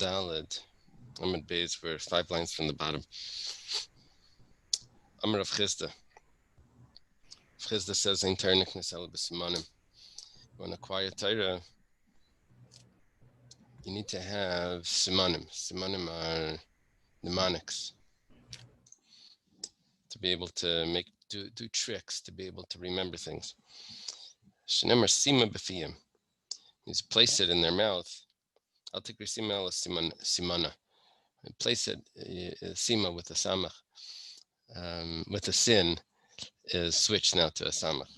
Daled. Amud Beis, we're 5 lines from the bottom. Amar of Chisda. Chisda says, "Ein Torah niknes ela b'simanim." You want to acquire Torah, you need to have simanim. Simanim are mnemonics. To be able to do tricks, to be able to remember things. Shenemar sima b'fiyim. Means place it in their mouth. I'll take sima ela simana. Place it, sima with a samach. With a sin is switched now to a samach.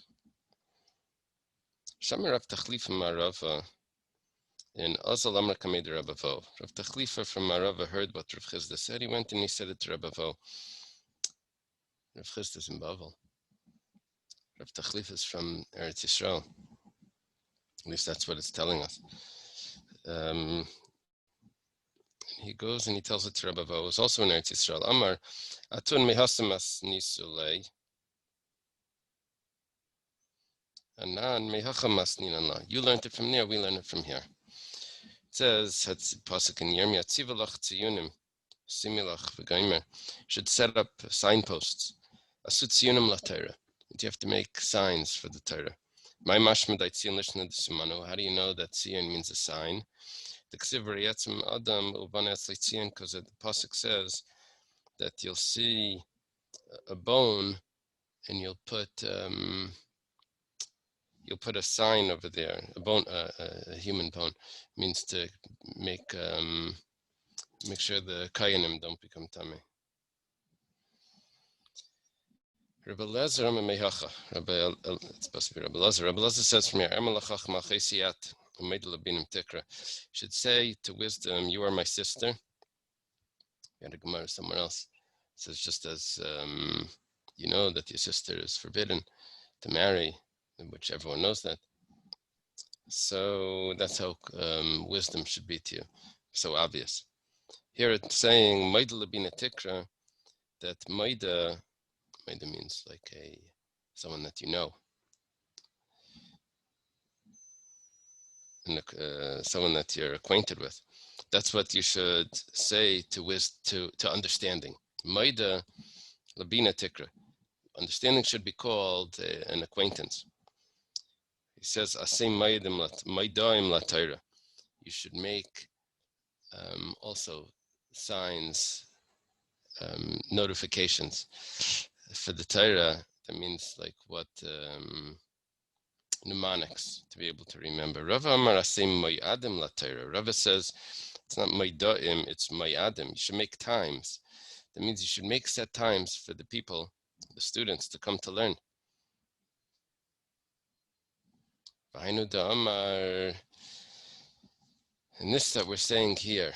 Shamar Rav Tachlifa Marava in Ozal Amar Kamed Rabavo. Rav Tachlifa from Marava heard what Rav Chisda said. He went and he said it to Rabavo. Rav Chisda is in Bavel. Rav Tachlifa is from Eretz Yisrael. At least that's what it's telling us. He goes and he tells it to Rabavo. It's also in Eretz Yisrael. Amar Atun Mehasamas Nisulei. Anan Mehachamas Ninana. You learned it from there, we learned it from here. It says, Pasuk in Yirmiyah, Tzivalach Tziyunim, Similach V'Gaimer, should set up signposts. Asut Tziyunim La Torah. You have to make signs for the Torah. My mashma daitzion lishna d'simanu. How do you know that Tzion means a sign? The Ksiv V'Yetzim Adam Uvanes L'Tzion, because the Pasuk says that you'll see a bone and you'll put a sign over there. A bone, a human bone, means to make sure the kayanim don't become tamei. Rabbi Lezer Mehacha. It's supposed to be Rabbi Lezer. Rabbi Lezer says from here, should say to wisdom, you are my sister. We had a Gemara somewhere else. It says just as you know that your sister is forbidden to marry, which everyone knows that. So that's how wisdom should be to you. So obvious. Here it's saying Maida Labina Tikra, that Maida means like someone that you know, and someone that you're acquainted with. That's what you should say to understanding. Maida Labina Tikra. Understanding should be called an acquaintance. He says, Asay Maidaim La Torah. You should make also signs, notifications for the Torah. That means like what mnemonics to be able to remember. Rava Amar Asay Mayadim La Torah. Rava says it's not Maidaim, it's Mayadim. You should make times. That means you should make set times for the people, the students, to come to learn. And this that we're saying here,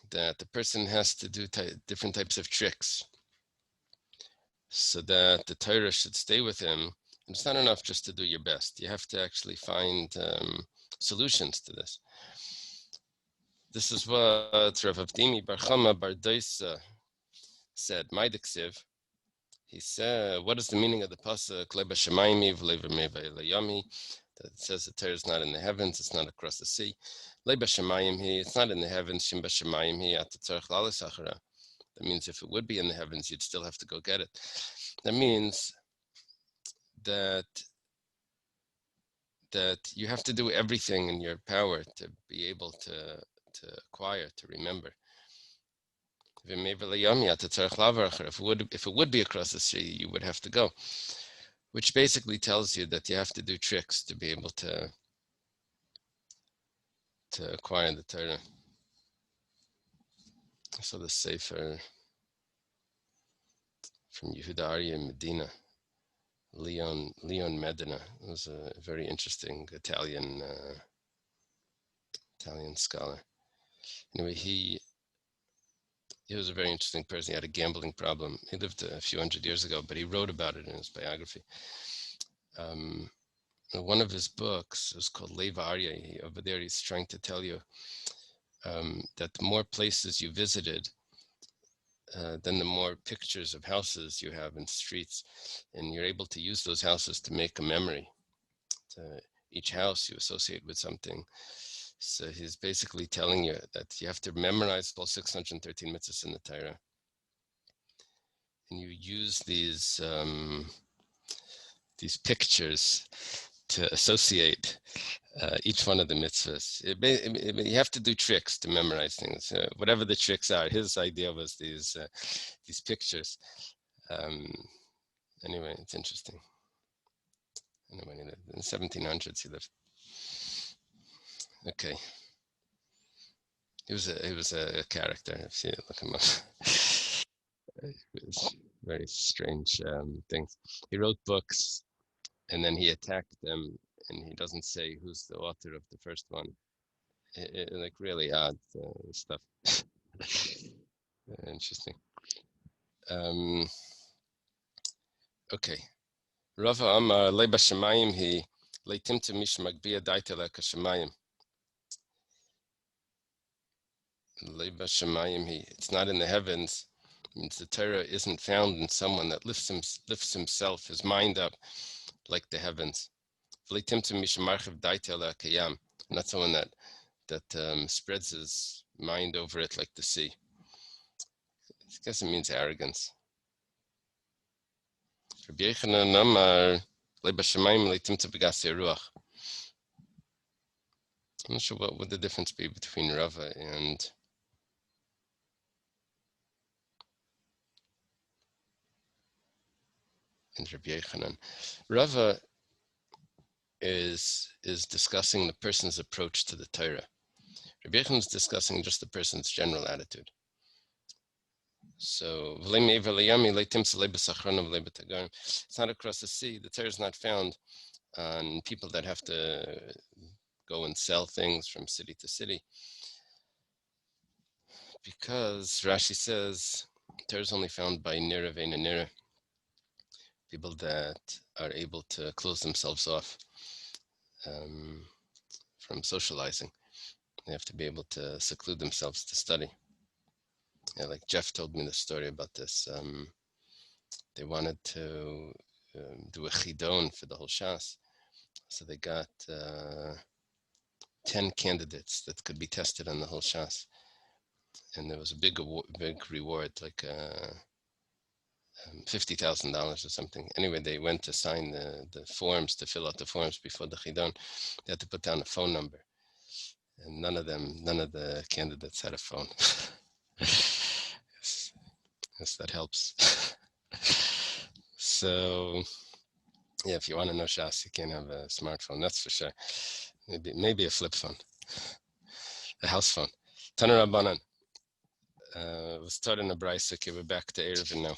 that the person has to do different types of tricks so that the Torah should stay with him. And it's not enough just to do your best. You have to actually find solutions to this. This is what Rav Avdimi Bar Chama Bar Doisa said, Maidiksiv. He said, what is the meaning of the pasuk? Leba Shemayim v'leva meva elayami. That it says the Torah is not in the heavens, it's not across the sea. Leba Shemayim hi, it's not in the heavens. Shim b'Shemayim hi atatzarech lalisachara. That means if it would be in the heavens, you'd still have to go get it. That means that you have to do everything in your power to be able to acquire, to remember. If it would be across the sea, you would have to go, which basically tells you that you have to do tricks to be able to acquire the Torah. So the Sefer from Yehuda Arya Medina, Leon Medina, was a very interesting Italian scholar. Anyway, he was a very interesting person. He had a gambling problem. He lived a few hundred years ago, but he wrote about it in his biography. One of his books is called Leva Arya. Over there, he's trying to tell you that the more places you visited, then the more pictures of houses you have in streets, and you're able to use those houses to make a memory. Each house you associate with something. So he's basically telling you that you have to memorize all 613 mitzvahs in the Torah, and you use these pictures to associate each one of the mitzvahs. You have to do tricks to memorize things. Whatever the tricks are, his idea was these pictures. Anyway, it's interesting. Anyway, in the 1700s he lived. Okay. He was a character. If you look him up, it was very strange things. He wrote books, and then he attacked them, and he doesn't say who's the author of the first one. Like really odd stuff. Interesting. Okay. Rava Amar Leba Shemayim he leitim to mish magbia daitela kashemayim. Leba Shemayim he. It's not in the heavens. It means the Torah isn't found in someone that lifts himself, his mind up, like the heavens. Leitim to mish marchiv daitela kayam. Not someone that spreads his mind over it like the sea. I guess it means arrogance. Rabbi Yochanan Amar Leba Shemayim leitim to begasei ruach. I'm not sure what would the difference be between Rava and Rabbi Yochanan. Rava is discussing the person's approach to the Torah. Rabbi Yochanan is discussing just the person's general attitude. So it's not across the sea. The Torah is not found on people that have to go and sell things from city to city, because Rashi says Torah is only found by nira veina nira, people that are able to close themselves off from socializing. They have to be able to seclude themselves to study. Yeah, like Jeff told me the story about this. They wanted to do a chidon for the whole Shas, so they got 10 candidates that could be tested on the whole Shas, and there was a big reward, like $50,000 or something. Anyway, they went to sign the forms, to fill out the forms before the chidon. They had to put down a phone number, and none of the candidates had a phone. Yes, that helps. So, yeah, if you want to know Shas, you can't have a smartphone, that's for sure. Maybe a flip phone, a house phone. Taner Rabbanan. We'll start in the Bryce. Okay, we're back to Eiruvin now.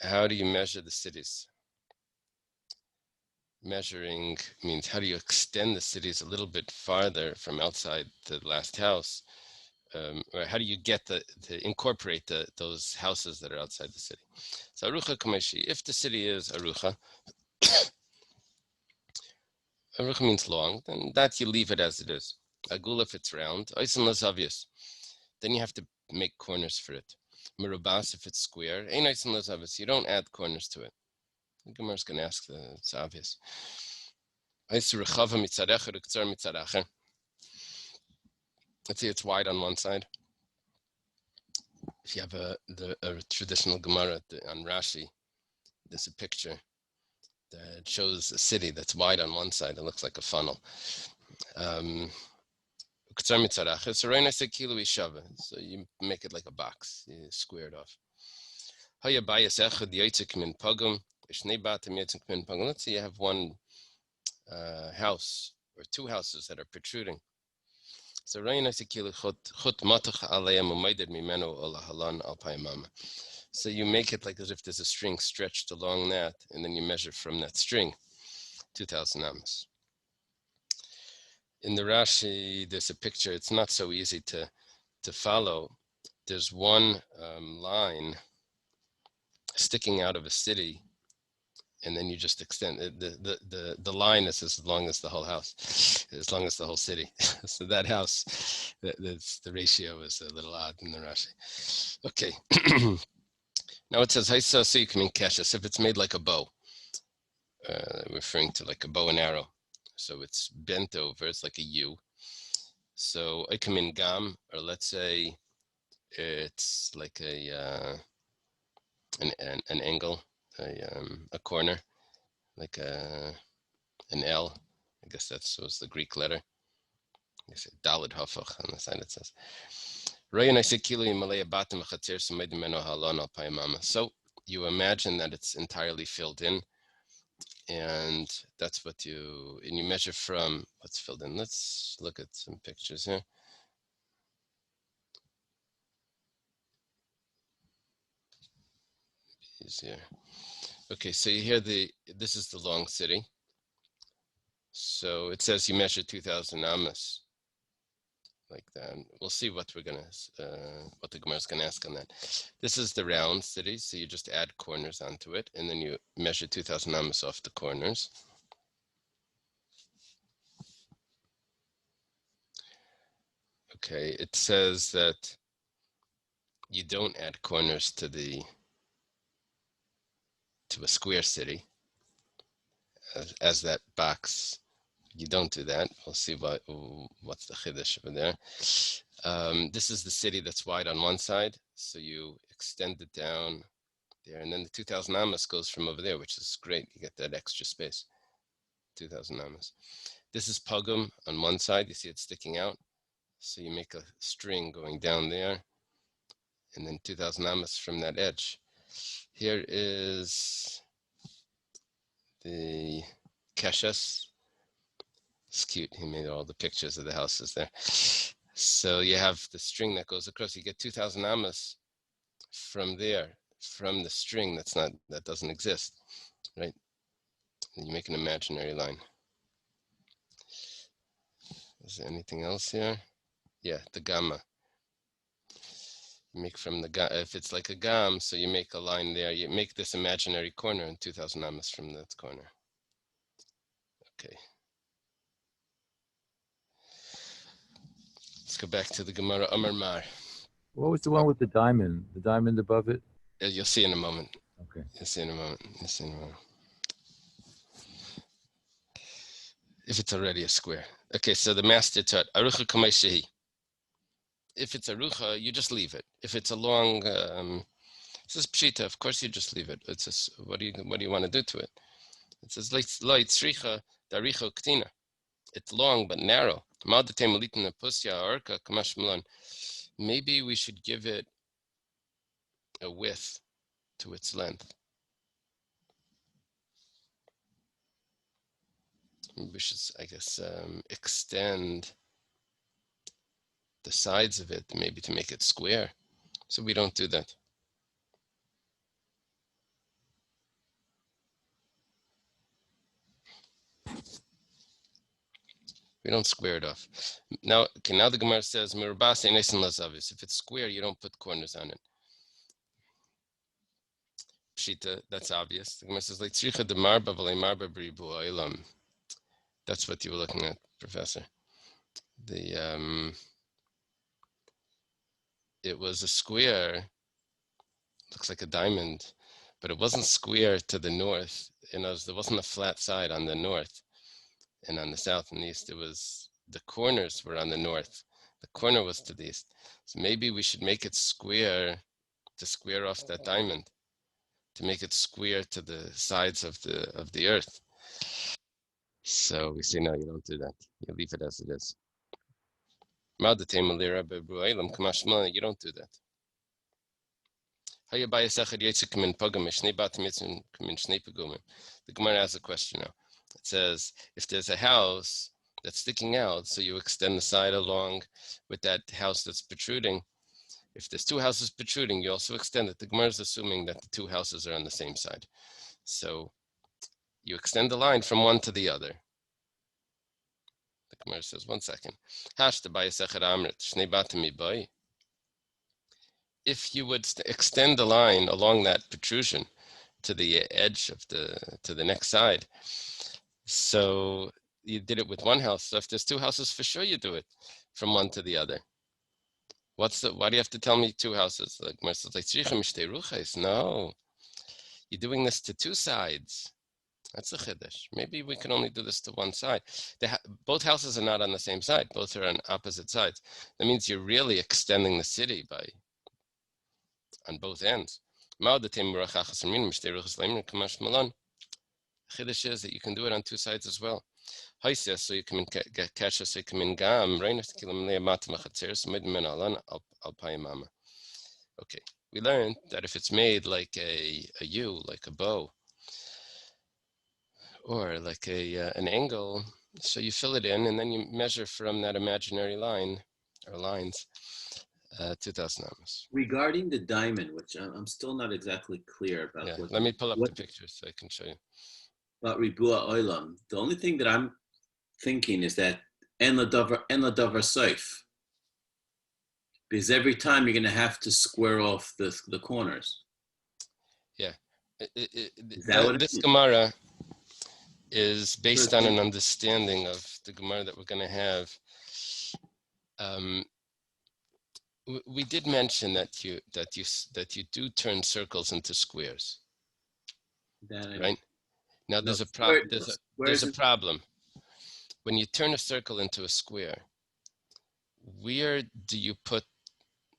How do you measure the cities? Measuring means how do you extend the cities a little bit farther from outside the last house? Or how do you get to incorporate those houses that are outside the city? So Arucha Kameshi, if the city is Arucha, Arucha means long, then that you leave it as it is. Agul if it's round, Oisin Lazavius, then you have to make corners for it. Merubas if it's square, Ein Oisin Lazavius, you don't add corners to it. The Gemara is going to ask, it's obvious. Let's see, it's wide on one side. If you have a traditional Gemara on Rashi, there's a picture that shows a city that's wide on one side. It looks like a funnel. So you make it like a box. You square it off. Let's say you have one house or two houses that are protruding. So so you make it like as if there's a string stretched along that, and then you measure from that string 2,000 amas. In the Rashi, there's a picture. It's not so easy to follow. There's one line sticking out of a city, and then you just extend it. The line is as long as the whole house, as long as the whole city. So that house, the ratio is a little odd in the Rashi. Okay. Now it says Haisa, so you can mean keshus if it's made like a bow, referring to like a bow and arrow. so it's bent over. It's like a U. So I come in gam, or let's say it's like an angle, a corner, like an L. I guess that was the Greek letter. I say Dalid Hafach on the side it says. So you imagine that it's entirely filled in, and that's what you measure from what's filled in. Let's look at some pictures here. Easier. Okay, so you hear this is the long city. So it says you measure 2,000 amas, like that. We'll see what we're gonna, what the Gemara is gonna ask on that. This is the round city, so you just add corners onto it, and then you measure 2,000 amas off the corners. Okay, it says that you don't add corners to a square city as that box. You don't do that. We'll see what's the chiddush over there. This is the city that's wide on one side, so you extend it down there, and then the 2,000 amas goes from over there, which is great. You get that extra space, 2,000 amas. This is pogum on one side. You see it sticking out, so you make a string going down there, and then 2,000 amas from that edge. Here is the keshes. It's cute. He made all the pictures of the houses there. So you have the string that goes across. You get 2,000 amas from there, from the string that doesn't exist, right? And you make an imaginary line. Is there anything else here? Yeah, the gamma. You make from the if it's like a gam, so you make a line there. You make this imaginary corner and 2,000 amas from that corner. Okay. Let's go back to the Gemara Amar Mar. What was the one with the diamond? The diamond above it? You'll see in a moment. Okay. You'll see in a moment. If it's already a square. Okay, so the master taught Arucha Kamei Shehi. If it's Arucha, you just leave it. If it's a long, this is Pshita, of course you just leave it. It's just, what do you want to do to it? It says Light Sricha Daricho Ktina. It's long but narrow. Maybe we should give it a width to its length. We should, I guess, extend the sides of it, maybe to make it square. So we don't do that. We don't square it off. Now the Gemara says, if it's square, you don't put corners on it. Pshita, that's obvious. The Gemara says, that's what you were looking at, Professor. It was a square, looks like a diamond, but it wasn't square to the north. There wasn't a flat side on the north and on the south and east. It was, the corners were on the north. The corner was to the east. So maybe we should make it square to square off that diamond, to make it square to the sides of the earth. So we say, no, you don't do that. You leave it as it is. You don't do that. The Gemara has a question now. It says, if there's a house that's sticking out, so you extend the side along with that house that's protruding. If there's two houses protruding, you also extend it. The Gemara is assuming that the two houses are on the same side. So you extend the line from one to the other. The Gemara says, 1 second. If you would extend the line along that protrusion to the edge of to the next side, so you did it with one house. So if there's two houses, for sure you do it from one to the other. Why do you have to tell me two houses? Like no, you're doing this to two sides. That's the chiddush. Maybe we can only do this to one side. Both houses are not on the same side. Both are on opposite sides. That means you're really extending the city on both ends. Chiddush is that you can do it on two sides as well. So you can get kasha, so you can gam Okay, we learned that if it's made like a U, like a bow, or like an angle, so you fill it in and then you measure from that imaginary line or lines 2,000 amas. Regarding the diamond, which I'm still not exactly clear about. Yeah, let me pull up the pictures so I can show you. About Ribua Oilam, the only thing that I'm thinking is that en ladavar soif, because every time you're going to have to square off the corners. Yeah, This Gemara is based on an understanding of the Gemara that we're going to have. We did mention that you do turn circles into squares, right? Now there's a problem. When you turn a circle into a square, where do you put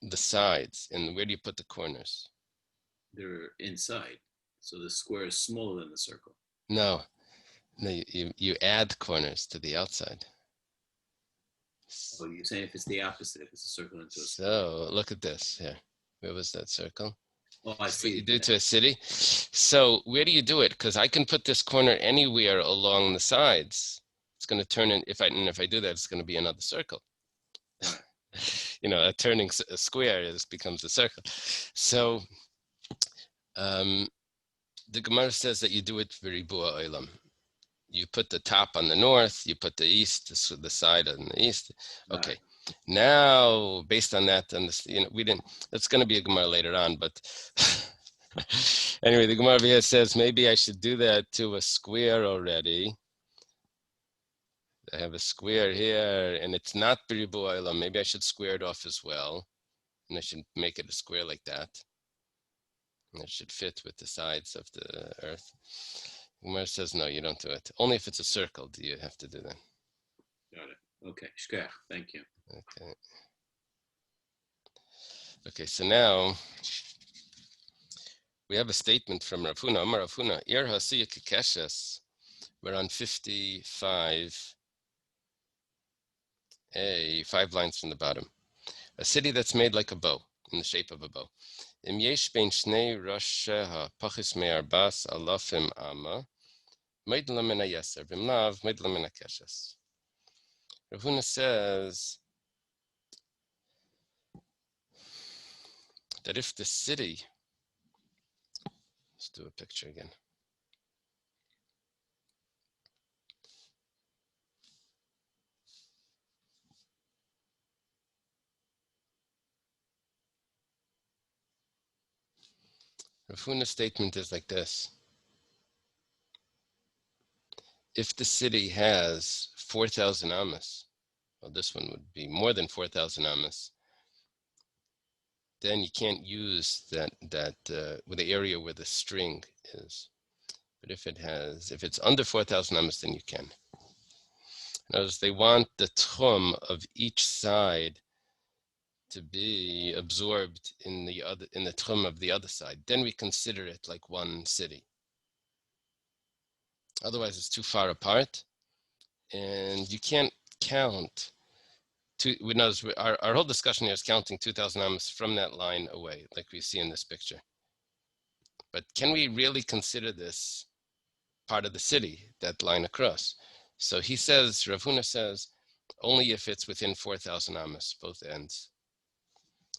the sides and where do you put the corners? They're inside, so the square is smaller than the circle. No, you add corners to the outside. Oh, you're saying if it's the opposite, if it's a circle into a square. So look at this here. Where was that circle? Oh, I see. You do it to a city. So where do you do it? Because I can put this corner anywhere along the sides. It's going to turn in. If I do that, it's going to be another circle. A turning a square becomes a circle. So the Gemara says that you do it very bua olam. You put the top on the north, you put the east, the side on the east. Okay. Now, based on that, and we didn't. That's going to be a Gemara later on, but anyway, the Gemara here says maybe I should do that to a square already. I have a square here, and it's not biribu olam. Maybe I should square it off as well, and I should make it a square like that. And it should fit with the sides of the earth. Gemara says no, you don't do it. Only if it's a circle do you have to do that. Got it. Okay, shkach. Thank you. Okay, so now we have a statement from Rav Huna. Amar Rav Huna, Ir hasiya kekeshes. We're on 55. 5 lines from the bottom. A city that's made like a bow, in the shape of a bow. Im yesh bein shnei rasheha pachis me'arbas alafim ama, meidla min hayeser, v'im lav meidla min hakeshes. Rav Huna says that if the city, let's do a picture again. Rav Huna's statement is like this. If the city has 4,000 amas, well, this one would be more than 4,000 amas, then you can't use that with the area where the string is. But if it's under 4,000 amas, then you can. In other words, they want the tchum of each side to be absorbed in the tchum of the other side. Then we consider it like one city. Otherwise, it's too far apart, and you can't count. Our whole discussion here is counting 2,000 amas from that line away, like we see in this picture. But can we really consider this part of the city, that line across? So he says, Rav Huna says, only if it's within 4,000 amas, both ends.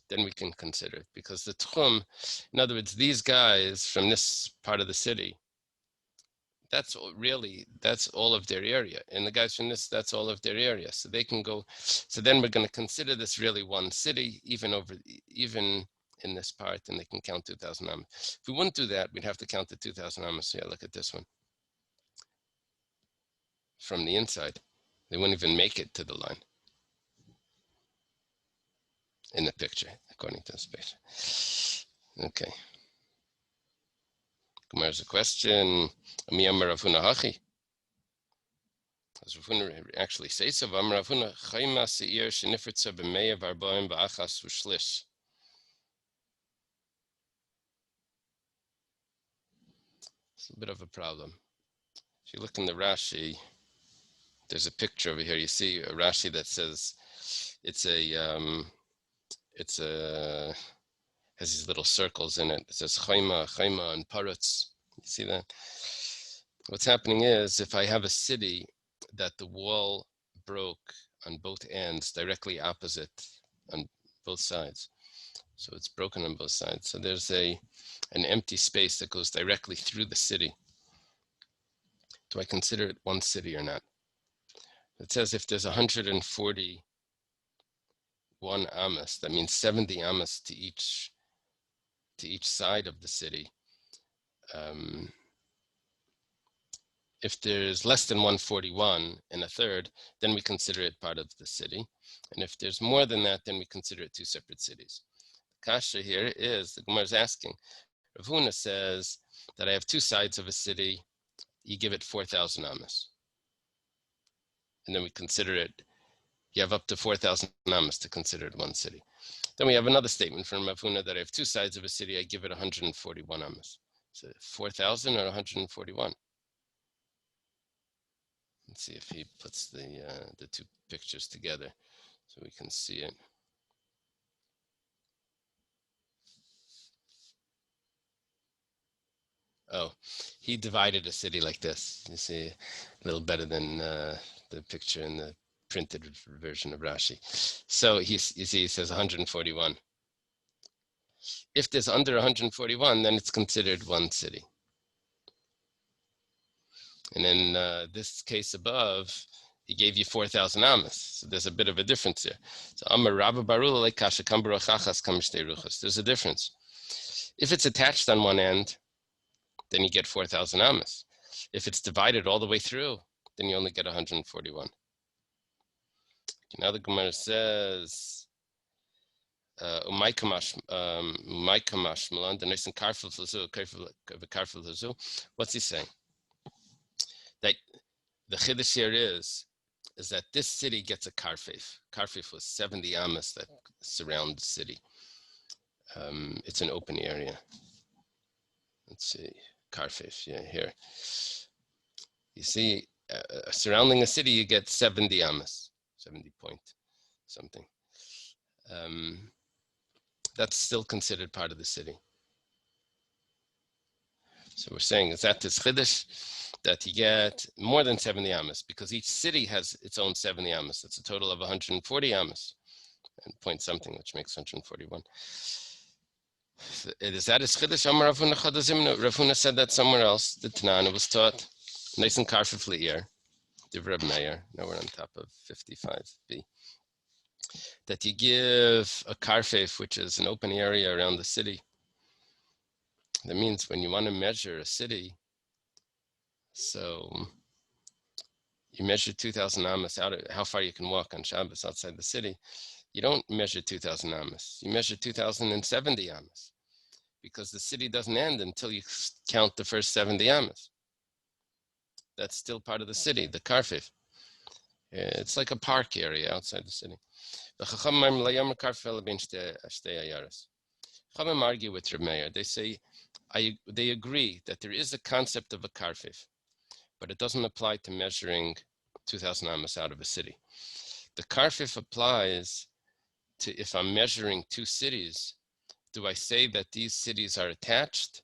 Then we can consider it, because the tchum, in other words, these guys from this part of the city, that's all of their area. And the guys from this, that's all of their area. So they can go, so then we're going to consider this really one city, even in this part, and they can count 2,000 amas. If we wouldn't do that, we'd have to count the 2,000 amas. So yeah, look at this one. From the inside, they wouldn't even make it to the line. In the picture, according to this picture. Okay. There's a question. Mi amar Rav Huna hachi. As Rav Huna actually says so, Amar Rav Huna chayma seir shenifritza b'meya v'arbaim b'achas u'shlish. It's a bit of a problem. If you look in the Rashi, there's a picture over here. You see a Rashi that says has these little circles in it. It says chayma, and parutz. You see that? What's happening is, if I have a city that the wall broke on both ends, directly opposite on both sides, so it's broken on both sides. So there's an empty space that goes directly through the city. Do I consider it one city or not? It says if there's 141 amos, that means 70 amos to each side of the city. If there's less than 141 and a third, then we consider it part of the city. And if there's more than that, then we consider it two separate cities. The kasha here is, the Gemara is asking, Rav Huna says that I have two sides of a city, you give it 4,000 amos. And then we consider it, you have up to 4,000 amos to consider it one city. Then we have another statement from Rav Huna that I have two sides of a city, I give it 141 amos. So 4,000 or 141? Let's see if he puts the two pictures together so we can see it. Oh, he divided a city like this. You see, a little better than the picture in the printed version of Rashi. So you see, he says 141. If there's under 141, then it's considered one city. And in this case above, he gave you 4,000 amos. So there's a bit of a difference here. So Amar Rabba Barula like Kasha Kambarachachas Kamshtei Ruchas. There's a difference. If it's attached on one end, then you get 4,000 amos. If it's divided all the way through, then you only get 141. Now the Gemara says, what's he saying? That the chiddush here is that this city gets a karfif. Karfif was 70 amos that surround the city. It's an open area. Let's see, karfif, yeah, here. You see, surrounding a city, you get 70 amos, 70 point something. That's still considered part of the city. So we're saying, is that this chiddush? That you get more than 70 amos, because each city has its own 70 amos. It's a total of 140 amos and point something, which makes 141. Is that a chiddush? Amar Rav Huna chadazimnu. Rav Huna said that somewhere else. The Tanana was taught nice and karfif li'ir. Divrei Meir. Now we're on top of 55b. That you give a karfif, which is an open area around the city. That means when you want to measure a city, so you measure 2,000 amos out of how far you can walk on Shabbos outside the city. You don't measure 2,000 amos. You measure 2,070 amos, because the city doesn't end until you count the first 70 amos. That's still part of the city, the karfif. It's like a park area outside the city. The Chachamim argue with Reb Meir. They say, they agree that there is a concept of a karfif, but it doesn't apply to measuring 2,000 amos out of a city. The karfif applies to if I'm measuring two cities, do I say that these cities are attached,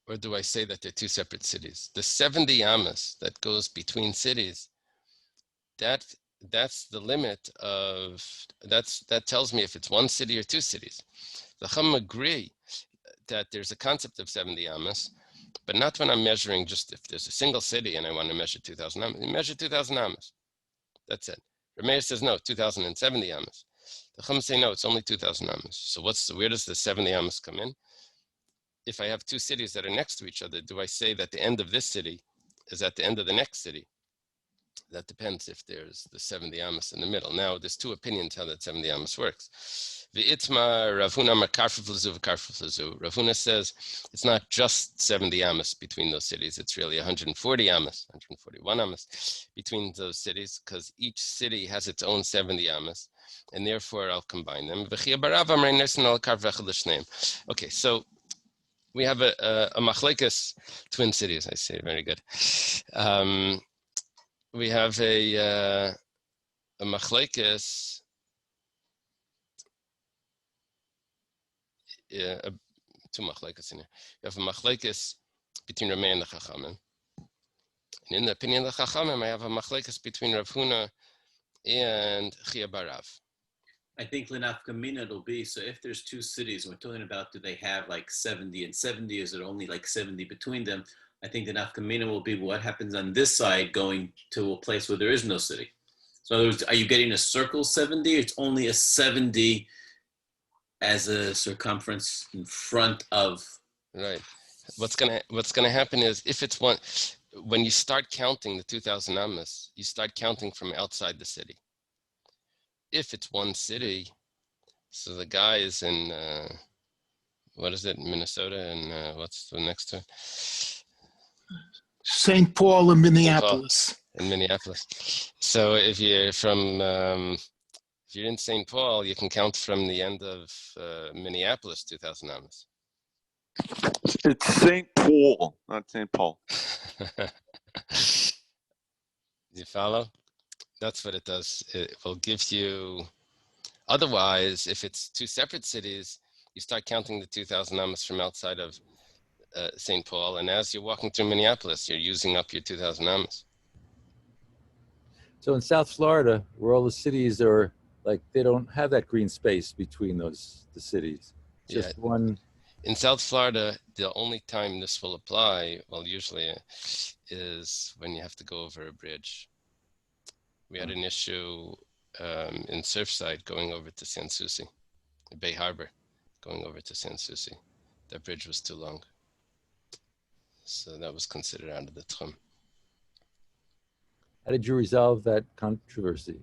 or do I say that they're two separate cities? The 70 amos that goes between cities, that's the limit of, that tells me if it's one city or two cities. The Chacham agree that there's a concept of 70 amos, but not when I'm measuring just if there's a single city and I want to measure 2,000 amos. You measure 2,000 amos. That's it. Reb Meir says no, 2,070 amos. The Chacham say no, it's only 2,000 amos. So where does the 70 amos come in? If I have two cities that are next to each other, do I say that the end of this city is at the end of the next city? That depends if there's the 70 amos in the middle. Now, there's two opinions how that 70 amos works. V'itma Rav Huna Amar Karfuf Lezu v'Karfuf Lezu. Rav Huna says it's not just 70 amos between those cities. It's really 140 amos, 141 amos between those cities, because each city has its own 70 amos, and therefore I'll combine them. Okay, so we have a machlekes, twin cities. I say very good. We have a machlekes. Two machlekes in here. You have a machlekes between Rameh and the Chachamim. And in the opinion of the Chachamim, I have a machlekes between Rav Huna and Chia Barav. I think Linafka Mina it'll be, so if there's two cities, we're talking about, do they have like 70 and 70, is there only like 70 between them? I think the Nafka Mina will be what happens on this side going to a place where there is no city. So in other words, are you getting a circle 70? It's only a 70 as a circumference in front of. Right. What's gonna happen is, if it's one, when you start counting the 2,000 amos, you start counting from outside the city. If it's one city, so the guy is in what is it, Minnesota, and what's the next one? St. Paul and Minneapolis. In Minneapolis. So if you're from if you're in St. Paul, you can count from the end of Minneapolis 2,000 amos. It's St. Paul, not St. Paul. You follow? That's what it does. It will give you. Otherwise, if it's two separate cities, you start counting the 2,000 amos from outside of St. Paul, and as you're walking through Minneapolis, you're using up your 2,000 amos. So in South Florida, where all the cities are like, they don't have that green space between the cities. Just one. In South Florida, the only time this will apply, well, usually, is when you have to go over a bridge. We had an issue in Surfside going over to San Souci, Bay Harbor, going over to San Souci. That bridge was too long. So that was considered out of the Tchum. How did you resolve that controversy?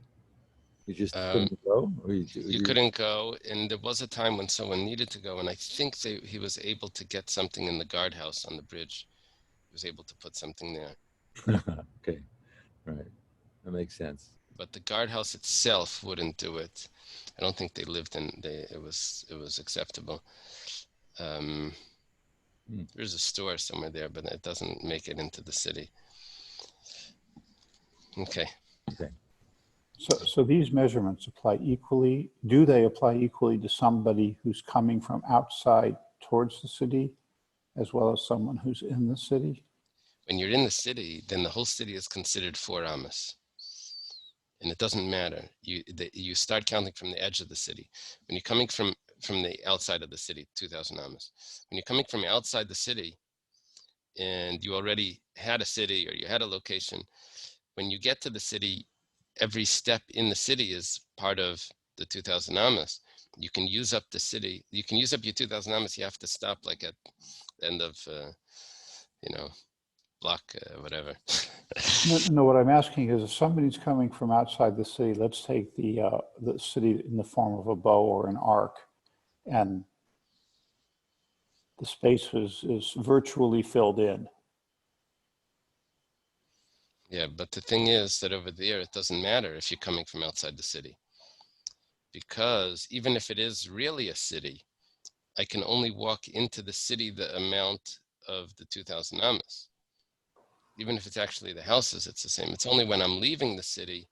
You just couldn't go? Or you couldn't go, and there was a time when someone needed to go, and I think he was able to get something in the guardhouse on the bridge. He was able to put something there. Okay, right. That makes sense. But the guardhouse itself wouldn't do it. I don't think they lived in. It was acceptable. There's a store somewhere there, but it doesn't make it into the city. Okay. So these measurements apply equally. Do they apply equally to somebody who's coming from outside towards the city, as well as someone who's in the city? When you're in the city, then the whole city is considered 4 amos. And it doesn't matter. You start counting from the edge of the city. When you're coming from the outside of the city, 2,000 amos. When you're coming from outside the city, and you already had a city or you had a location, when you get to the city, every step in the city is part of the 2,000 amos. You can use up the city. You can use up your 2,000 amos. You have to stop like at the end of, block, whatever. No, what I'm asking is, if somebody's coming from outside the city, let's take the city in the form of a bow or an arc, and the space is virtually filled in. Yeah, but the thing is that over there, it doesn't matter if you're coming from outside the city. Because even if it is really a city, I can only walk into the city the amount of the 2,000 amos. Even if it's actually the houses, it's the same. It's only when I'm leaving the city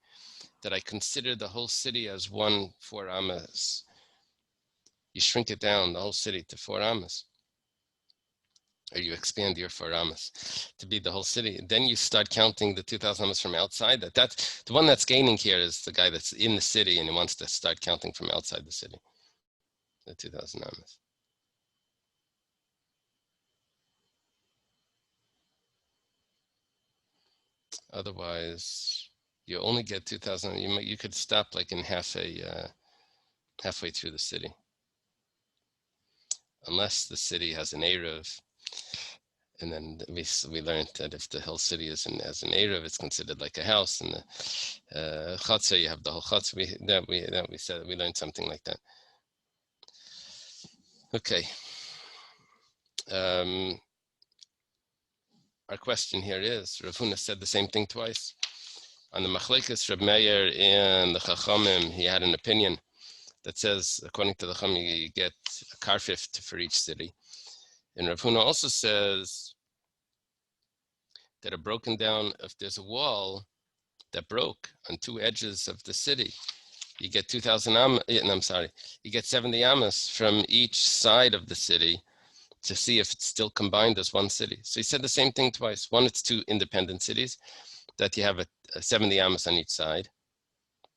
that I consider the whole city as 4 amos. You shrink it down, the whole city, to 4 amos. Or you expand your 4 amos to be the whole city. Then you start counting the 2,000 amos from outside. That's the one that's gaining here is the guy that's in the city and he wants to start counting from outside the city. The 2,000 amos. Otherwise, you only get 2,000. You could stop like in halfway through the city, unless the city has an Eruv. And then we learned that if the whole city is as an Eruv, it's considered like a house. And the Chatzah, you have the whole Chatzah. We learned something like that. Okay. Our question here is, Rav Huna said the same thing twice. On the Machlekes Reb Meir and the Chachamim, he had an opinion that says, according to the Chachamim, you get a karfif for each city. And Rav Huna also says that if there's a wall that broke on two edges of the city, you get 2,000 you get 70 amas from each side of the city to see if it's still combined as one city. So he said the same thing twice. One, it's two independent cities, that you have a 70 amas on each side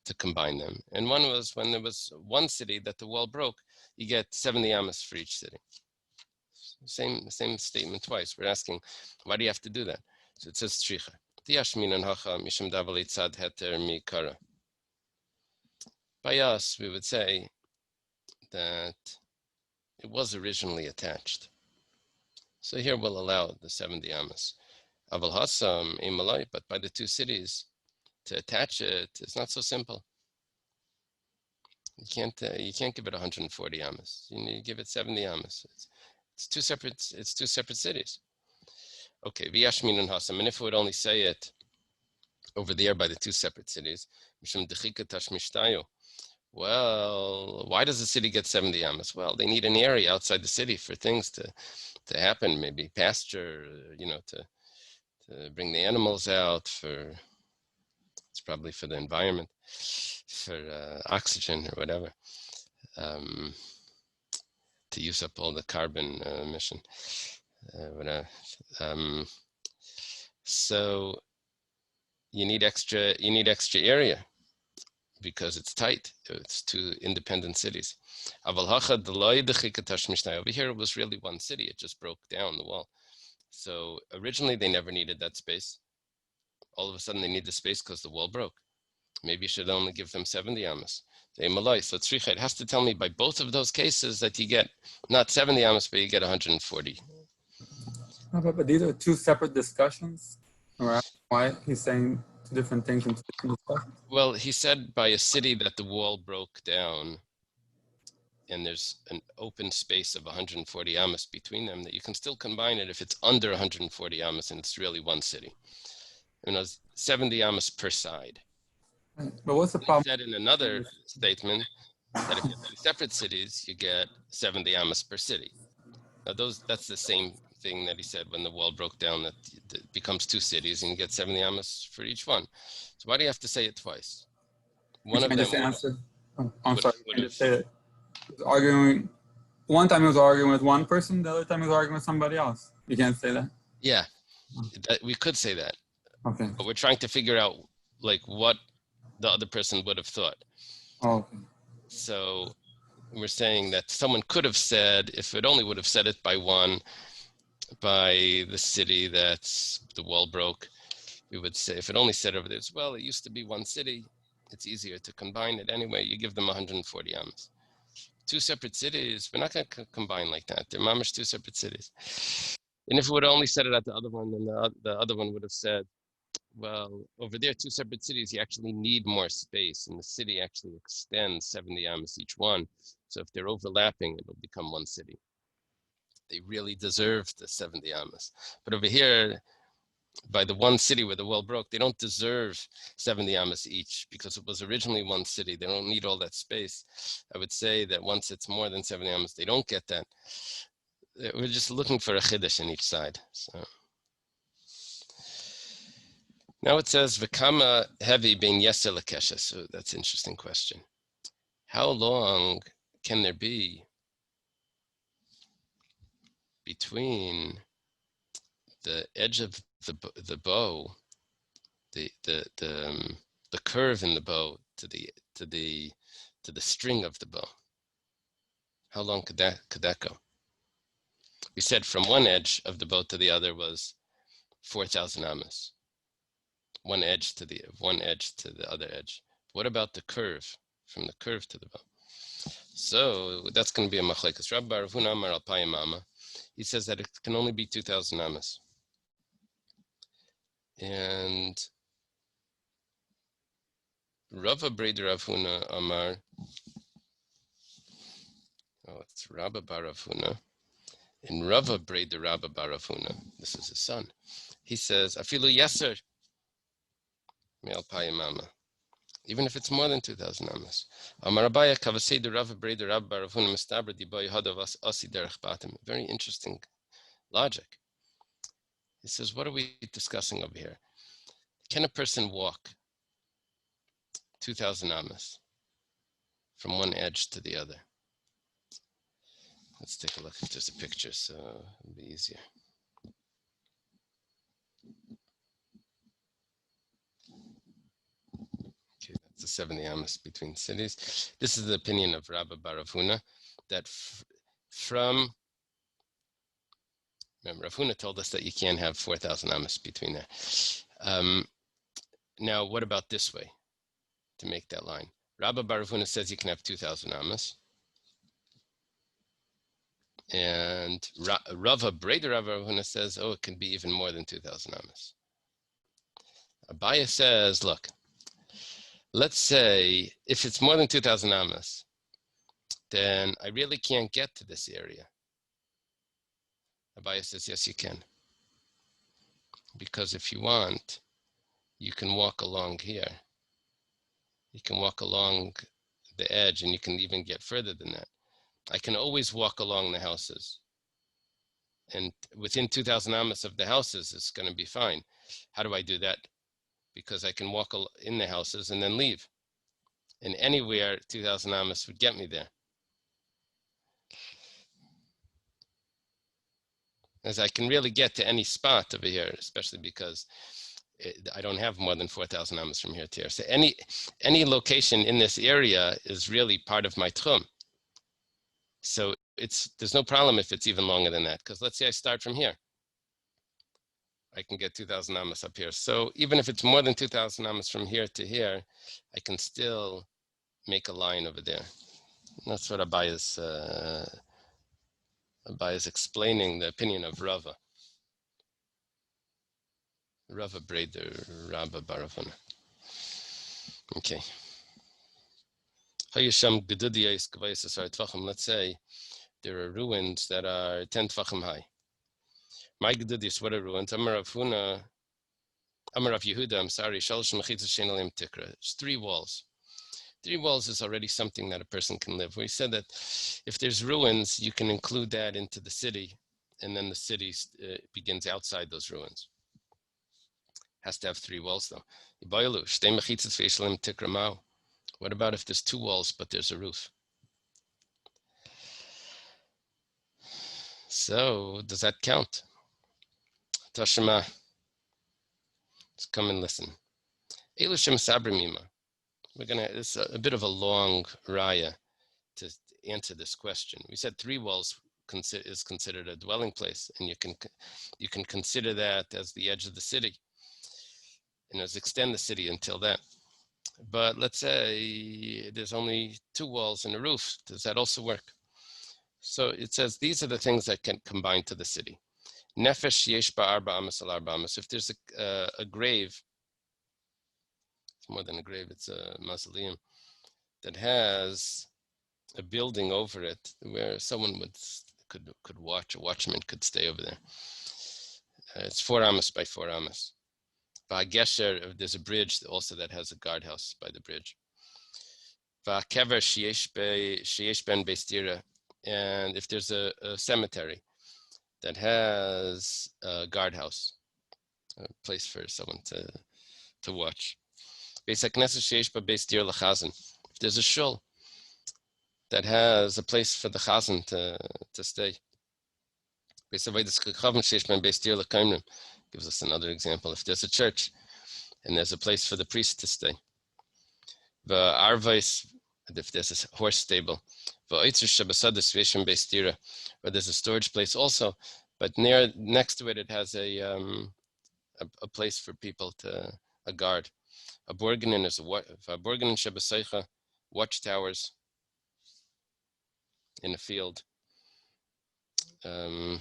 to combine them. And one was when there was one city that the wall broke, you get 70 amas for each city. Same statement twice. We're asking, why do you have to do that? So it says stricha. By us, we would say that it was originally attached. So here we'll allow the 70 amas. Aval hasam imalai, but by the two cities, to attach it is not so simple. You can't give it 140 amas. You need to give it 70 amas. It's two separate cities. Okay, v'yashmin and hasam, and if we would only say it over there by the two separate cities, well, why does the city get 70 amas? Well, they need an area outside the city for things to happen, maybe pasture, to bring the animals out, it's probably for the environment, for oxygen or whatever, to use up all the carbon emission, whatever. So you need extra area because it's tight. It's two independent cities. Over here it was really one city. It just broke down the wall. So originally they never needed that space. All of a sudden they need the space because the wall broke. Maybe you should only give them 70 amas. So tzricha, it has to tell me by both of those cases that you get not 70 amas, but you get 140. But these are two separate discussions, right? Why he's saying two different things in two different discussions? Well, he said by a city that the wall broke down and there's an open space of 140 amas between them, that you can still combine it if it's under 140 amas and it's really one city. 70 amas per side. Right. But what's the problem? He said in another statement that if you have two separate cities, you get 70 amas per city. Now that's the same thing that he said when the wall broke down, that it becomes two cities and you get 70 amas for each one. So why do you have to say it twice? One of them just answer. I'm sorry. would Just say that. He was arguing. One time he was arguing with one person. The other time he was arguing with somebody else. You can't say that. Yeah, we could say that. Okay. But we're trying to figure out what the other person would have thought. Oh, okay. So we're saying that someone could have said, if it only would have said it by the city that's the wall broke, we would say, if it only said over there, well, it used to be one city, it's easier to combine it anyway, you give them 140 amas. Two separate cities, we're not going to combine like that. They're mamish two separate cities. And if it would have only said it at the other one, then the other one would have said, well, over there, two separate cities, you actually need more space, and the city actually extends 70 amas each one. So if they're overlapping, it'll become one city. They really deserve the 70 amas. But over here, by the one city where the well broke, they don't deserve 70 amas each because it was originally one city. They don't need all that space. I would say that once it's more than 70 amas, they don't get that. We're just looking for a chiddush in each side. So now it says v'kama heavy being yesel lekesha. So that's an interesting question. How long can there be between the edge of the bow, the curve in the bow to the string of the bow? How long could that go? We said from one edge of the bow to the other was 4,000 amas. One edge to the other edge. What about the curve, from the curve to the bow? So that's going to be a machlekes. Rabbi Rav Huna Amar Alpayim Amma. He says that it can only be 2,000 amas. And Rava Breder Rav Huna Amar. Oh, it's Rabba bar Rav Huna. In Rava Brei de Rabba bar Rav Huna, this is his son. He says, Afilu Yeser Me'al Payim Amma. Even if it's more than 2,000 amas. Amar Abaya Kavasei de Rabba Brei de Rabba bar Rav Huna Mistabra di Boy Hadav Asi Derech Batim. Very interesting logic. He says, what are we discussing over here? Can a person walk 2,000 amas from one edge to the other? Let's take a look if there's a picture, so it'll be easier. Okay, that's the 70 amas between cities. This is the opinion of Rabba bar Rav Huna, that from, remember, Rav Huna told us that you can't have 4,000 amas between there. Now, what about this way, to make that line? Rabba bar Rav Huna says you can have 2,000 amas. And Rava Breder Rav Huna says, oh, it can be even more than 2,000 amas. Abaya says, look, let's say if it's more than 2,000 amas, then I really can't get to this area. Abaya says, yes, you can. Because if you want, you can walk along here. You can walk along the edge, and you can even get further than that. I can always walk along the houses. And within 2,000 amas of the houses, it's going to be fine. How do I do that? Because I can walk in the houses and then leave. And anywhere 2,000 amas would get me there. As I can really get to any spot over here, especially because I don't have more than 4,000 amas from here to here. So any location in this area is really part of my tchum. So there's no problem if it's even longer than that, because let's say I start from here. I can get 2,000 amas up here. So even if it's more than 2,000 amas from here to here, I can still make a line over there. And that's what Abaya is explaining the opinion of Rava. Rava Breder, Rabba bar Rav Huna. Okay. Let's say there are ruins that are 10 tvachim high. My gedudis, what are ruins? Amar Rav Yehuda, I'm sorry, shalosh mechitzas shein aleihem tikra. It's 3 walls. 3 walls is already something that a person can live. We said that if there's ruins, you can include that into the city, and then the city begins outside those ruins. Has to have 3 walls though. What about if there's 2 walls but there's a roof? So does that count? Tashema, let's come and listen. Elushem sabrimima. It's a bit of a long raya to answer this question. We said 3 walls is considered a dwelling place, and you can consider that as the edge of the city, and as extend the city until that. But let's say there's only 2 walls and a roof. Does that also work? So it says these are the things that can combine to the city. Nefesh yesh ba'arba amas al arba amas. If there's a grave, it's more than a grave, it's a mausoleum that has a building over it where someone could watch, a watchman could stay over there. It's 4 amas by 4 amas. Gesher, there's a bridge also that has a guardhouse by the bridge. Kever sheyesh ben bestira, and if there's a cemetery that has a guardhouse, a place for someone to watch. If there's a shul that has a place for the chazan to stay. Gives us another example. If there's a church and there's a place for the priest to stay. If there's a horse stable. Or there's a storage place also, but next to it has a place for people a guard. A borgenen is a borgenen shebaseicha, watchtowers in a field. Vahabayas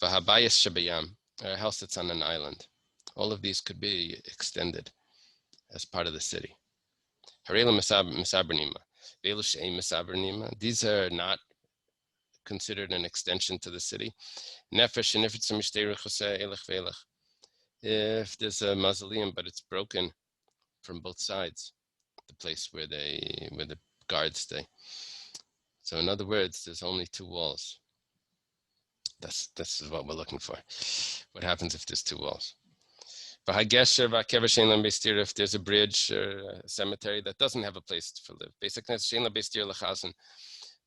shebayam, a house that's on an island. All of these could be extended as part of the city. Harela misabernima. These are not considered an extension to the city. If there's a mausoleum, but it's broken from both sides, the place where the guards stay. So in other words, there's only two walls. This is what we're looking for. What happens if there's two walls? If there's a bridge or a cemetery that doesn't have a place to live, basically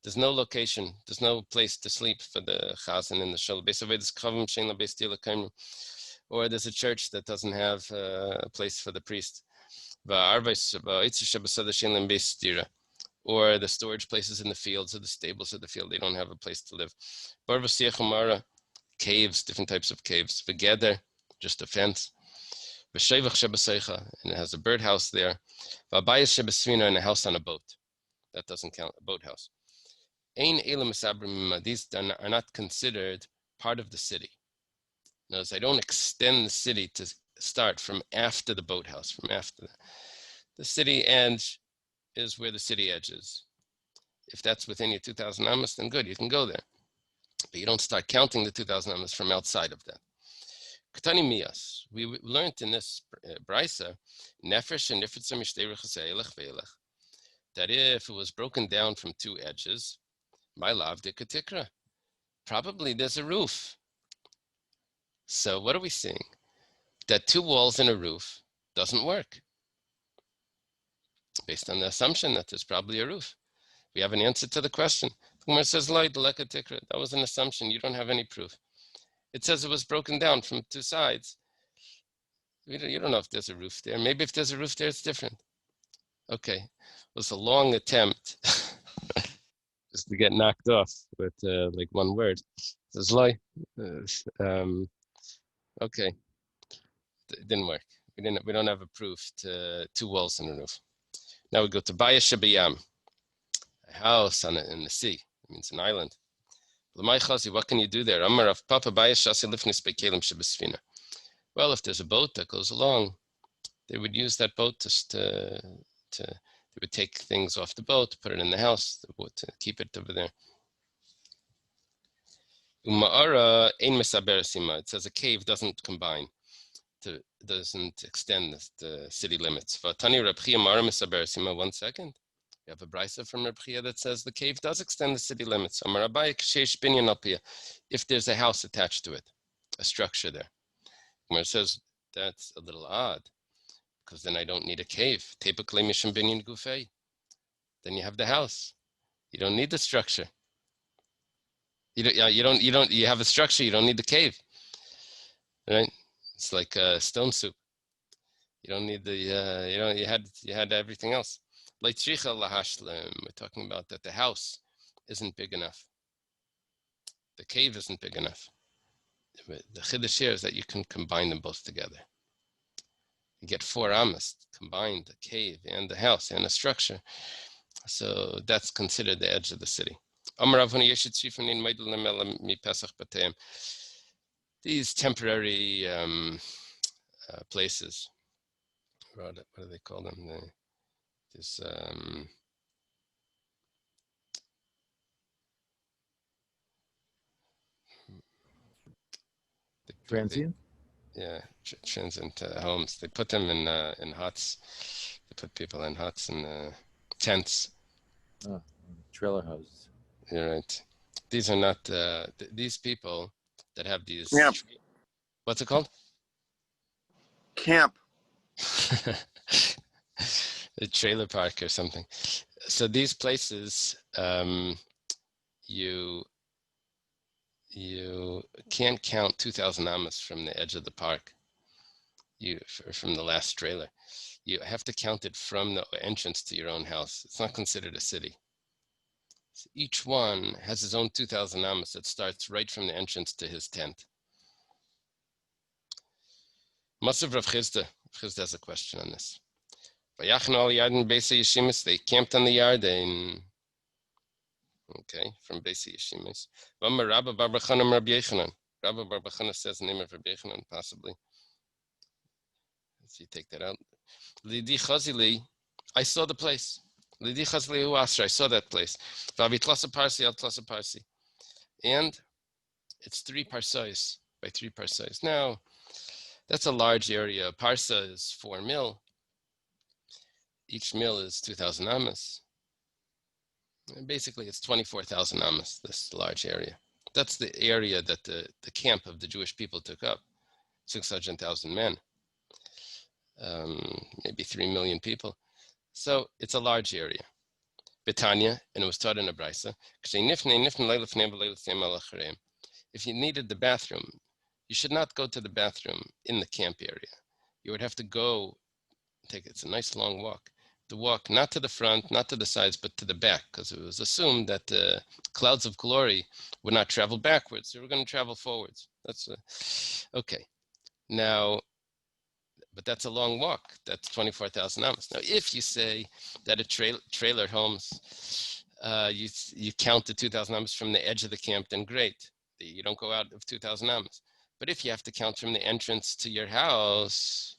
there's no location, there's no place to sleep for the chazan in the shul. Or there's a church that doesn't have a place for the priest. Or the storage places in the fields or the stables of the field, they don't have a place to live. Caves, different types of caves. V'geder, just a fence. And it has a birdhouse there. And a house on a boat. That doesn't count, a boathouse. These are not considered part of the city. Notice I don't extend the city to start from after the boathouse, from after the city edge is where the city edge is. If that's within your 2,000 amos, then good, you can go there. But you don't start counting the 2,000 amos from outside of that. Ketani miyas. We learned in this brisa, nefesh and nifetzim yishtei elech ve'elech, that if it was broken down from two edges, my lav de katikra, probably there's a roof. So what are we seeing? That two walls and a roof doesn't work, based on the assumption that there's probably a roof. We have an answer to the question. The Gemara says, that was an assumption. You don't have any proof. It says it was broken down from two sides. You don't know if there's a roof there. Maybe if there's a roof there, it's different. Okay, it was a long attempt just to get knocked off with like one word. It says, okay, it didn't work. We don't have a proof to two walls and a roof. Now we go to Baya Shabayam, a house in the sea. It means an island. What can you do there? Well, if there's a boat that goes along, they would use that boat they would take things off the boat, put it in the house, to keep it over there. It says a cave doesn't combine, doesn't extend the city limits. 1 second. We have a brisa from Reb Chia that says the cave does extend the city limits. If there's a house attached to it, a structure there. Where it says that's a little odd, because then I don't need a cave. Then you have the house. You don't need the structure. You have a structure, you don't need the cave. Right? It's like stone soup. You don't need the you had everything else. We're talking about that the house isn't big enough. The cave isn't big enough. The chiddush here is that you can combine them both together. You get 4 amas combined, the cave and the house and the structure. So that's considered the edge of the city. These temporary places, what do they call them? Transient? Transient homes. They put them in huts. They put people in huts and tents. Oh, trailer houses. You're right. These are not these people that have these. Camp. What's it called? Camp. A trailer park or something. So these places, you can't count 2,000 amas from the edge of the park. From the last trailer, you have to count it from the entrance to your own house. It's not considered a city. So each one has his own 2,000 amas that starts right from the entrance to his tent. Masav Rav Chizda has a question on this. They camped on the yard from Beis Yeshimis. Rabba Bar Chanan Rabbi Yechanan. Rabba Bar Chanan says the name of Rabbi Yechanan, possibly. Let's see, take that out. Lidi Chazili, I saw the place. Lidichas lehu asra. I saw that place. Vavitlasa parsi al tlasa parsi. And it's 3 parsais by 3 parsais. Now, that's a large area. Parsa is 4 mil. Each mil is 2,000 amas. And basically, it's 24,000 amas, this large area. That's the area that the camp of the Jewish people took up, 600,000 men, maybe 3 million people. So it's a large area. Betania, and it was taught in a brisa. If you needed the bathroom, you should not go to the bathroom in the camp area. You would have to go, it's a nice long walk. To walk not to the front, not to the sides, but to the back, because it was assumed that the clouds of glory would not travel backwards. They were going to travel forwards. That's okay. Now, but that's a long walk. That's 24,000 amas. Now, if you say that a trailer homes, you count the 2,000 amas from the edge of the camp, then great. You don't go out of 2,000 amas. But if you have to count from the entrance to your house,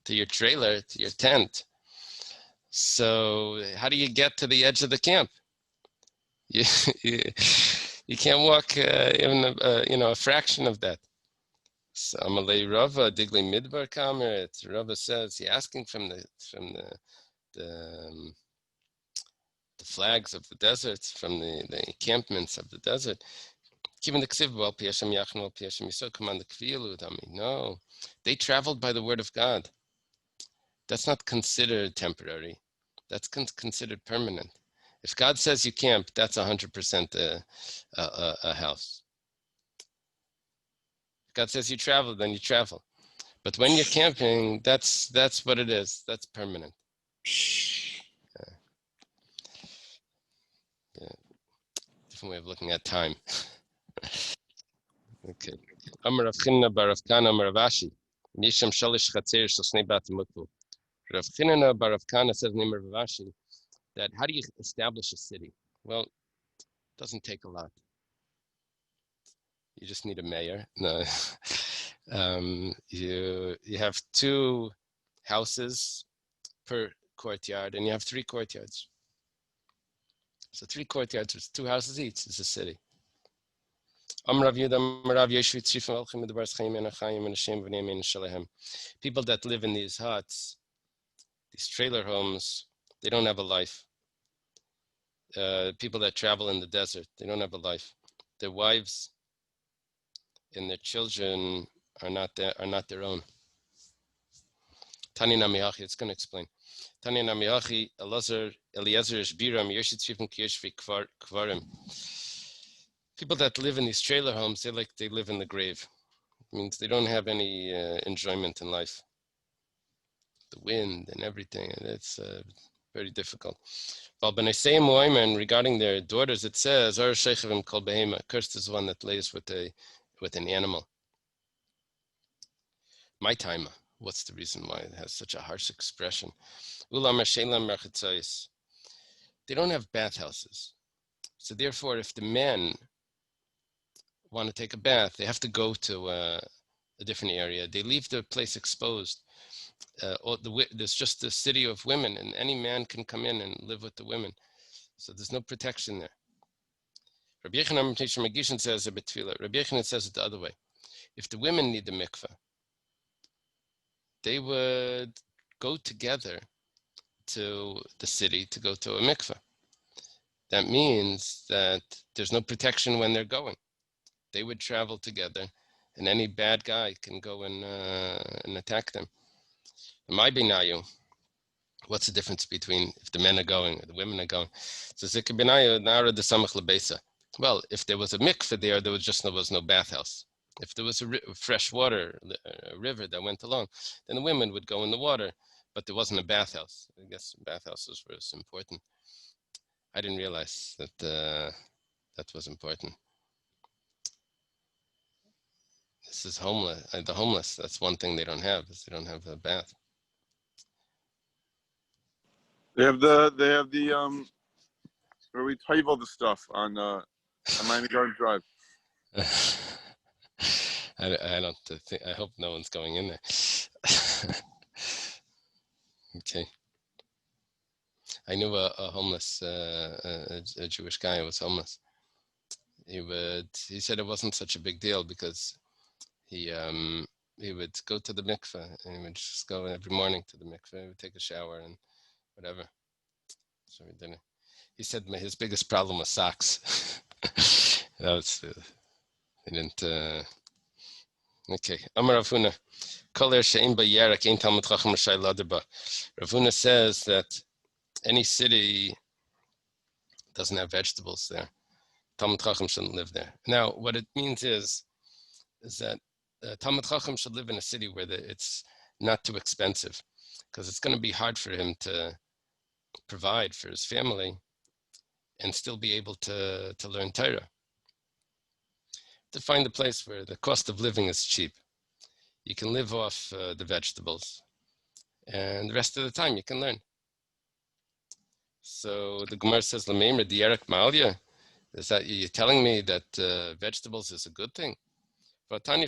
to your trailer, to your tent, so how do you get to the edge of the camp? You can't walk even a fraction of that. So Amalei Rava Digli Midbar Kamer. Rava says he's asking from the flags of the desert, from the encampments of the desert. No, they traveled by the word of God. That's not considered temporary. That's considered permanent. If God says you camp, that's 100% a house. If God says you travel, then you travel. But when you're camping, that's what it is. That's permanent. Yeah. Different way of looking at time. Okay. Amar Rav Chinna bar Rav Kana Amar Rav Ashi. Misham shalish chatzer shel shnei batim mukvu. Rav Chinna bar Rav Kana says in Amar Rav Ashi that how do you establish a city? Well, it doesn't take a lot. You just need a mayor. No. You have 2 houses per courtyard, and you have 3 courtyards. So 3 courtyards with 2 houses each is a city. People that live in these huts, these trailer homes, they don't have a life. People that travel in the desert, they don't have a life. Their wives and their children are not their own. Tani Namiachi, it's going to explain. Tani Namiachi, Eliezer Shbiram, Yoshitzvim Kiyeshvi Kvarim. People that live in these trailer homes, they live in the grave. It means they don't have any enjoyment in life. The wind and everything, and it's very difficult. And regarding their daughters, it says, cursed is one that lays with an animal. My time. What's the reason why it has such a harsh expression? They don't have bathhouses. So therefore, if the men want to take a bath, they have to go to a different area. They leave the place exposed. There's just a city of women, and any man can come in and live with the women. So there's no protection there. Rabbi Yochanan says a betfila. Rabbi Yochanan says it the other way. If the women need the mikveh, they would go together to the city to go to a mikveh. That means that there's no protection when they're going. They would travel together, and any bad guy can go and attack them. My binayu, what's the difference between if the men are going or the women are going? So zikr binayu nara de samach lebesa. Well, if there was a mikveh there was no bathhouse. If there was a fresh water, a river that went along, then the women would go in the water, but there wasn't a bathhouse. I guess bathhouses were important. I didn't realize that that was important. This is homeless. The homeless. That's one thing they don't have. Is they don't have a bath. They have the where we type all the stuff on Miami Garden Drive. I don't think. I hope no one's going in there. Okay. I knew a homeless, a Jewish guy who was homeless. He said it wasn't such a big deal because he would go to the mikveh and he would just go every morning to the mikveh. He would take a shower and whatever. So he didn't. He said his biggest problem was socks. That was he didn't. Okay. Amar Rav Huna, Kol er she'ein ba yerek ein talmid chacham rashai lader ba. Rav Huna says that any city doesn't have vegetables there, Talmid Chacham shouldn't live there. Now, what it means is that Talmid Chacham should live in a city where it's not too expensive, because it's going to be hard for him to provide for his family and still be able to learn Torah. To find a place where the cost of living is cheap. You can live off the vegetables, and the rest of the time you can learn. So the Gemara says, "L'meimer dierek malya." Is that you're telling me that vegetables is a good thing? There's 3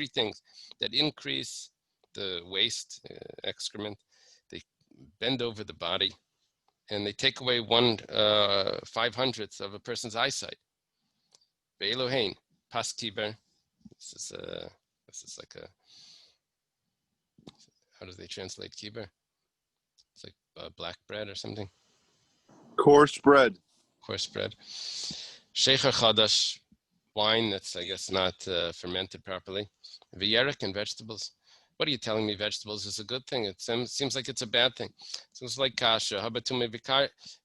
things that increase the waste, excrement. They bend over the body, and they take away 1/500th of a person's eyesight. Be'elohein, pas kiber. This is like a, how do they translate kiber? It's like black bread or something. Coarse bread. Coarse bread. Shecher chadash, wine that's, I guess, not fermented properly. V'yerek, and vegetables. What are you telling me? Vegetables is a good thing. It seems like it's a bad thing. So it's like kasha. Habatumi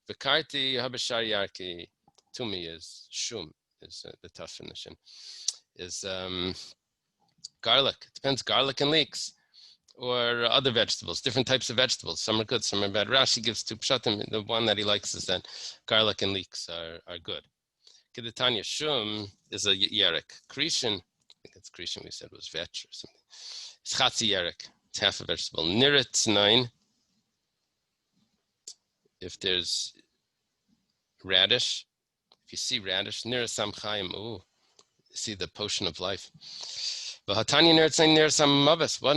v'karti habashar Tumi is shum, is the tough definition. Is garlic. It depends. Garlic and leeks. Or other vegetables, different types of vegetables. Some are good, some are bad. Rashi gives 2 pshatim. The one that he likes is that garlic and leeks are good. Kedetanya shum is a yerek. Krishin, I think it's Krishin we said was vetch or something. It's chatzi yerek. It's half a vegetable. Nirit 9. If there's radish, if you see radish, nirit sam chayim, you see the potion of life. 1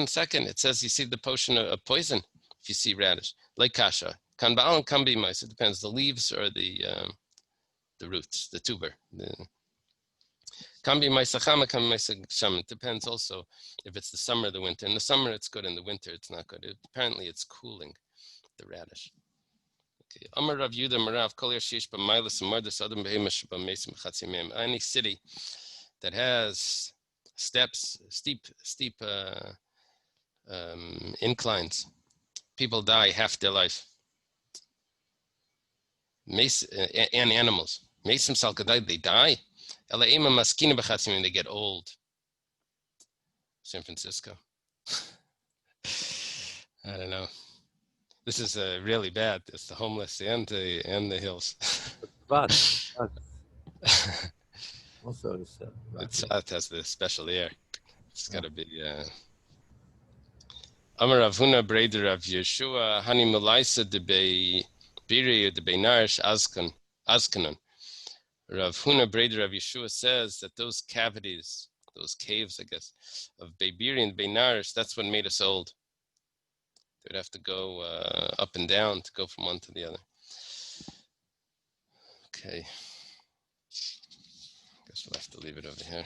second, it says you see the potion of poison if you see radish. Like kasha. Kan ba'al and kan be mice. It depends, the leaves or the roots, the tuber. Kan be mice achama, kan be mice sham. It depends also if it's the summer or the winter. In the summer it's good, in the winter it's not good. Apparently it's cooling, the radish. Okay. Amar Rav Yudah Marav Kol Yashish B'Mailas Mardas Adam Behemesh B'Mesim Chatzi Mem. Any city that has steps, steep inclines, people die half their life. And animals. Mesim Salkadai, they die. Elaima Maskina B'Chatzim, they get old. San Francisco. I don't know. This is really bad. It's the homeless and the hills. Also, It has the special air. It's got to be. Amar Rav Huna Breder Rav Yeshua Hani Melaisa de Be Biri de Beinarish Azkanon. Rav Huna Breder Rav Yeshua says that those cavities, those caves, I guess, of Beibiri and Beinarish, that's what made us old. They'd have to go up and down to go from one to the other. Okay. Guess we'll have to leave it over here.